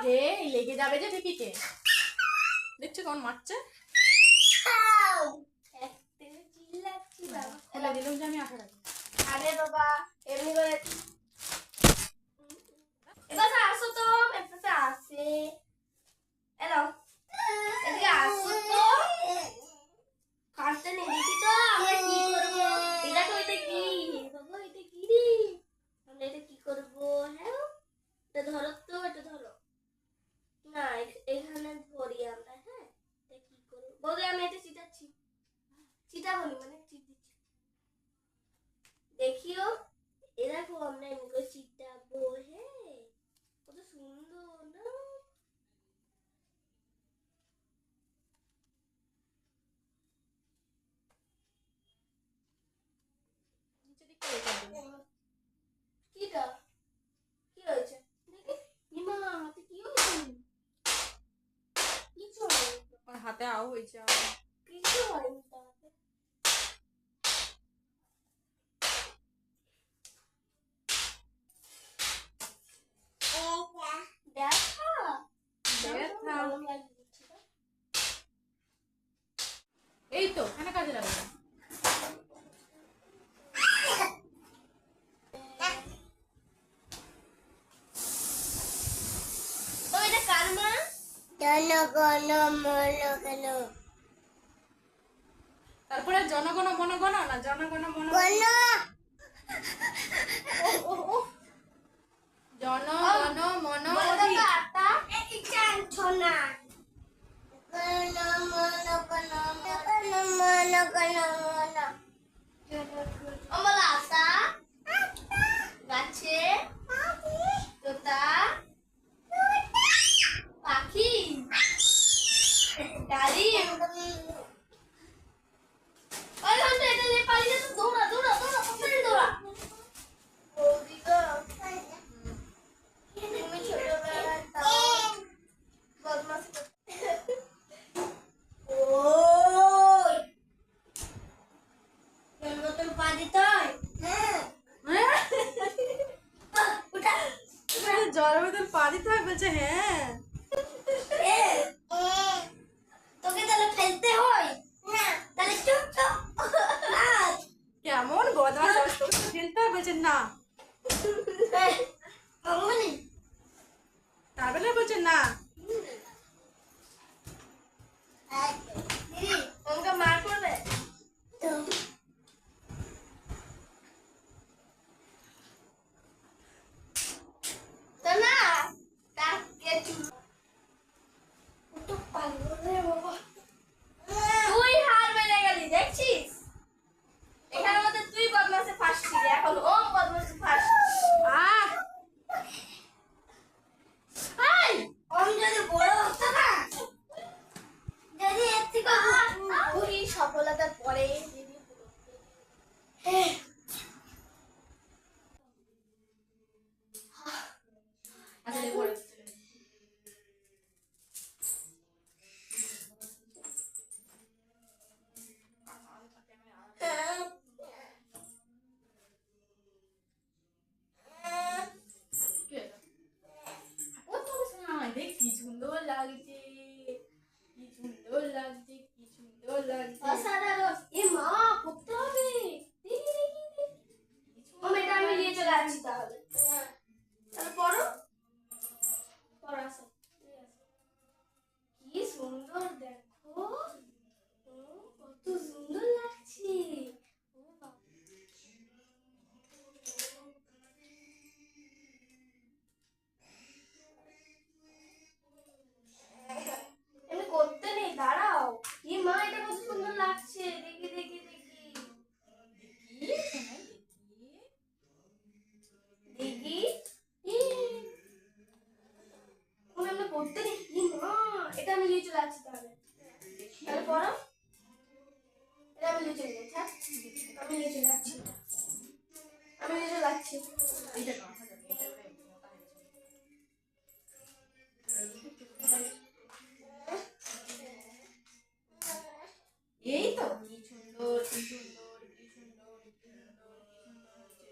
রে লেগে যাবে যে পিপিকে। দেখছো কেমন মারছে। খুলে দিলাম যে আমি আঠা রাখি। আরে বাবা এমনি করে এবার আসো তো এপাশে আসে এলো এদিকে আসো তো কাটতে নেই দেখি তো আমরা কি করবো এটা তো এটা কি বাবা এটা কি রে আমরা এটা কি করবো হ্যাঁ এটা ধরো তো এটা ধরো না এখানে ধরি আমরা হ্যাঁ এটা কি করবো বলে আমি এটা চিটাচ্ছি চিটা বলি মানে চিট দিচ্ছি দেখিও এরকম আমরা এমনি করে চিটাবো হ্যাঁ কত সুন্দর না নিচে দিকে রেখে দেবো। কিটা কি হয়েছে দেখি ইমা হাতে কি হয়েছে কিছু হয়নি তো। আমার হাতে আও হয়েছে। কিছু হয়নি তো হাতে। ব্যথা ব্যথা। গরম লাগছে তো। এই তো এখানে কাজে লাগবে। তো এটা কার মা তারপরে জনগণ মনগণ না জনগণ মন ও ও জনগণ মন অধি। আটা এই চাঞ্ছো না আমার আটা গাছে তোতা পাখি ডালিম ওই ঘন্টা এটা নিয়ে পালিয়ে তো দৌড়া দৌড়া দৌড়া কোথায় দৌড়া বৌদি গো তুমি ছোটবেলায় তাও বদমাশি করতে ওই জল বোতল পা দিতে হয় উঠা জল বোতল পা দিতে হয় বলছে হ্যাঁ। তোকে তাহলে ফেলতে হয় না তাহলে চুপ চুপ কেমন বদমাস তোকে ফেলতে হয় বলছে না। মামনি তারপরে বলছে না। দিদি আমাকে মার করবে তো না তাকে তো পাগল রে বাবা তুই হার মেনে গেলি দেখছিস এখানের মধ্যে তুই বদমাশে ফার্স্ট ছিলি এখন ও বদমাশে ফার্স্ট আহ এই ওম যদি বড় হতো না যদি এর থেকে ওই সফলতার পরে দিদি আচ্ছা দেখো দেখ কি সুন্দর লাগছে কি সুন্দর লাগছে কি সুন্দর লাগছে। অসাধারণ এ মা পড়তে হবে দেখি দেখি দেখি ও এটা আমি নিয়ে চলে আসছি তাহলে তাহলে পড়ো পড়ো আসো কি সুন্দর দেখো কত সুন্দর লাগছে ও বাবা এমনি করতে নেই দাঁড়াও কি মা এটা কত সুন্দর লাগছে দেখি দেখি দেখি দেখি এমনি করতে নেই কি মা এটা আমি নিয়ে চলে আসছি তাহলে তাহলে পড়ো এটা আমি নিয়ে চলে যাচ্ছি আমি নিয়ে চলে যাচ্ছি আমি নিয়ে চলে যাচ্ছি এইটা কাঁথা যাবে এটা করে মোটা হয়ে যাবে। এই তো কি সুন্দর কি সুন্দর কি সুন্দর কি সুন্দর কি সুন্দর হচ্ছে।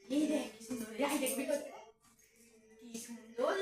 এই দেখ কি সুন্দর এই দেখবি তো কি সুন্দর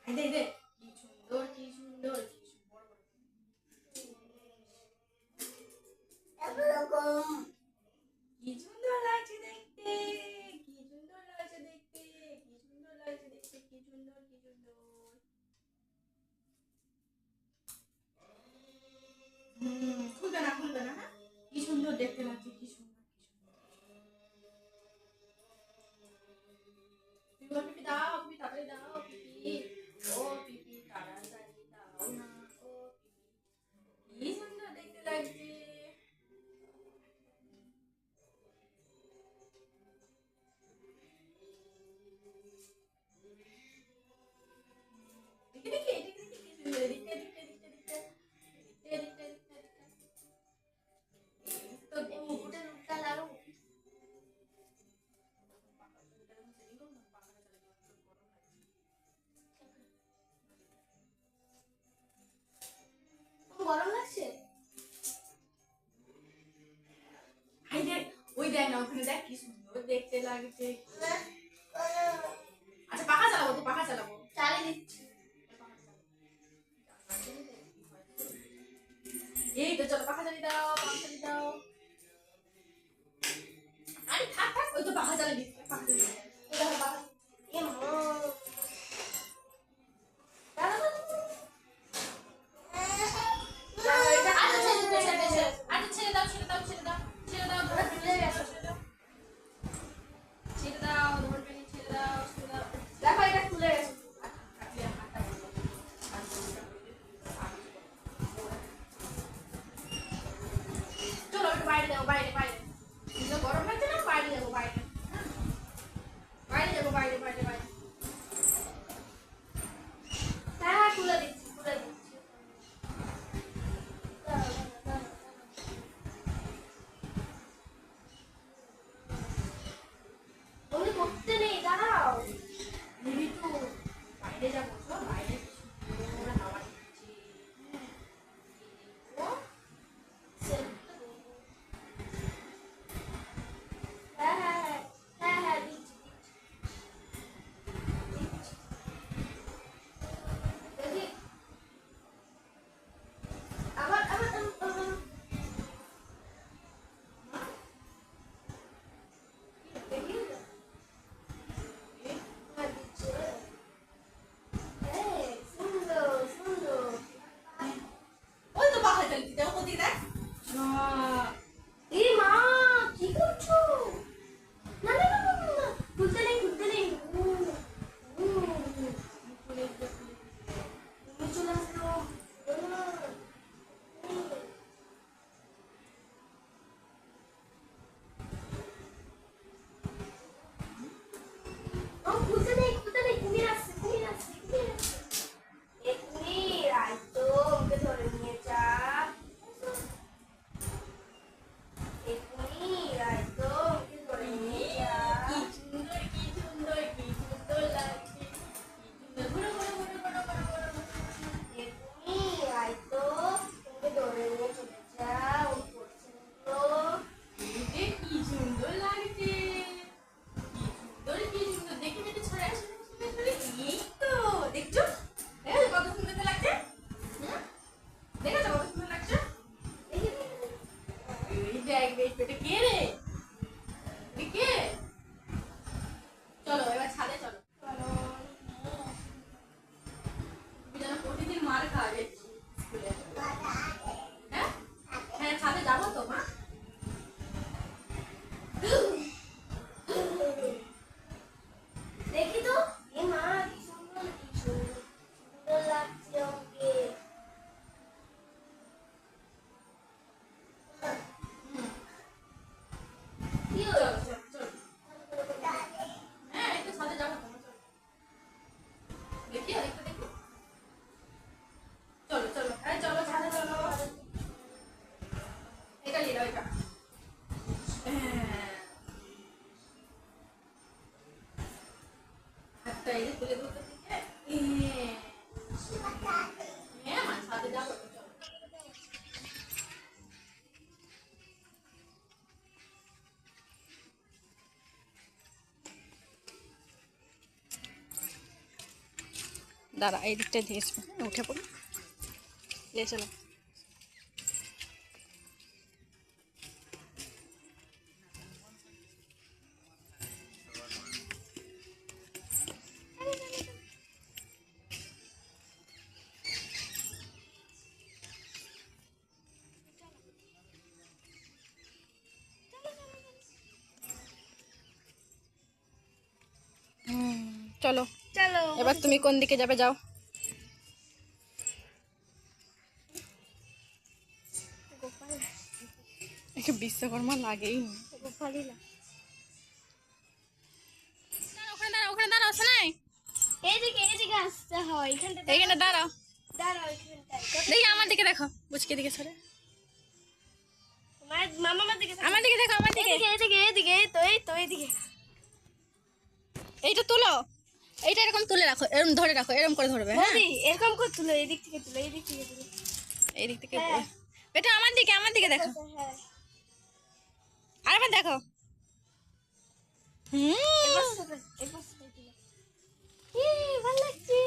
এই দেখ দেখ কি সুন্দর কি সুন্দর কি সুন্দর কি সুন্দর লাগছে দেখতে কি সুন্দর লাগছে দেখতে কি সুন্দর লাগছে দেখতে কি সুন্দর কি সুন্দর খুলবে না হ্যাঁ কি সুন্দর দেখতে লাগছে কি সুন্দর কি সুন্দর পিপি দাও পিপি তাড়াতাড়ি দাও পিপি ও পিপি তাড়াতাড়ি দাও না ও পিপি কি সুন্দর দেখতে লাগছে দেখি দেখি দেখি দেখি কি সুন্দর দেখতে দেখতে দেখতে দেখতে দেখতে দেখতে দেখতে তো এই মুকুটের রূপটা লাগো। তোমার গরম লাগছে? হাই দেখ ওই দেখ না ওখানে দেখ কি সুন্দর দেখতে লাগছে আচ্ছা পাখা চালাবো তো পাখা চালাবো চালিয়ে দিচ্ছি। এই তো চলো পাখা চালিয়ে দাও পাখা চালিয়ে দাও আরে থাক থাক ওই তো পাখা চালিয়ে দিচ্ছি পাখা চালিয়ে দাও এই দেখো বাবা। এ মা। দাঁড়াও, দাঁড়াও। আচ্ছা ছেড়ে দাও ছেড়ে দাও আচ্ছা ছেড়ে দাও ছেড়ে দাও ছেড়ে দাও ছেড়ে দাও ওটা খুলে গেছে। ছেড়ে দাও ধরবে না ছেড়ে দাও ছেড়ে দাও দেখো এটা খুলে গেছে। দাঁড়া এই দিকটা দিয়ে এসবে উঠে পড়ি দিয়ে চলো চলো চলো এবার তুমি কোন দিকে যাবে যাও গোপাল একে বিশ্বকর্মা লাগেই গোপালই না ওখানে দাঁড়াও শোনাই এইদিকে আসতে হয় এখানটা এইখানে দাঁড়াও দাঁড়াও এখানটায় দেখি আমার দিকে দেখো বুঝকে দিকে সরে মামার দিকে আমার দিকে দেখো আমার দিকে এদিকে এই তো এইদিকে এইটা তুলো এইটা এরকম তুলে রাখো এরকম ধরে রাখো এরকম করে ধরবে হ্যাঁ বৌদি এরকম করে তুলো এদিক থেকে তুলো এদিক থেকে তুলো এই দিক থেকে হ্যাঁ। এটা আমার দিকে দেখো হ্যাঁ আরেকবার দেখো এবার তুলো ভালো লাগছে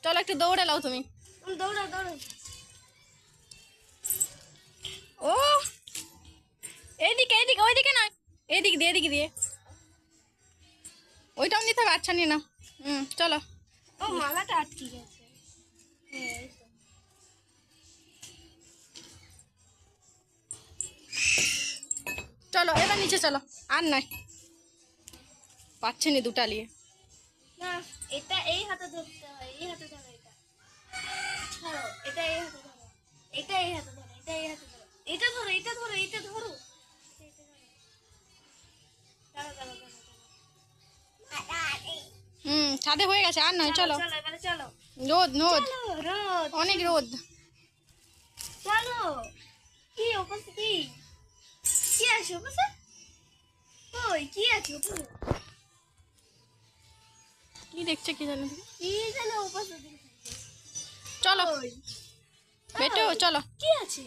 চলো একটু দৌড়ে লাও তুমি দৌড়াও ও এইদিকে ওইদিকে নয় এদিক দিয়ে ওইটাও নিতে হবে আচ্ছা নিয়ে নাও চলো ও মালাটা আটকে গেছে হ্যাঁ এই তো। চলো এবার নিচে চলো আর নয় পাচ্ছে নি দুটা নিয়ে না এটা এই হাতে ধরতে হয় এই হাতে ধরো এটা ছাড়ো এটা এই হাতে ধরো এটা এই হাতে ধরো এটা এই হাতে ধরো এটা ধরো দাঁড়াও ছাদে হয়ে গেছে আর নয় চলো চলো এবারে চলো রোদ চলো রোদ অনেক রোদ চলো কি ওপাশে কি আছে ওপাশে ওই কি আছে ওপাশে কি দেখছে কি জানি কি যেন ওপাশে দিকে চলো ওই বেটো চলো কি আছে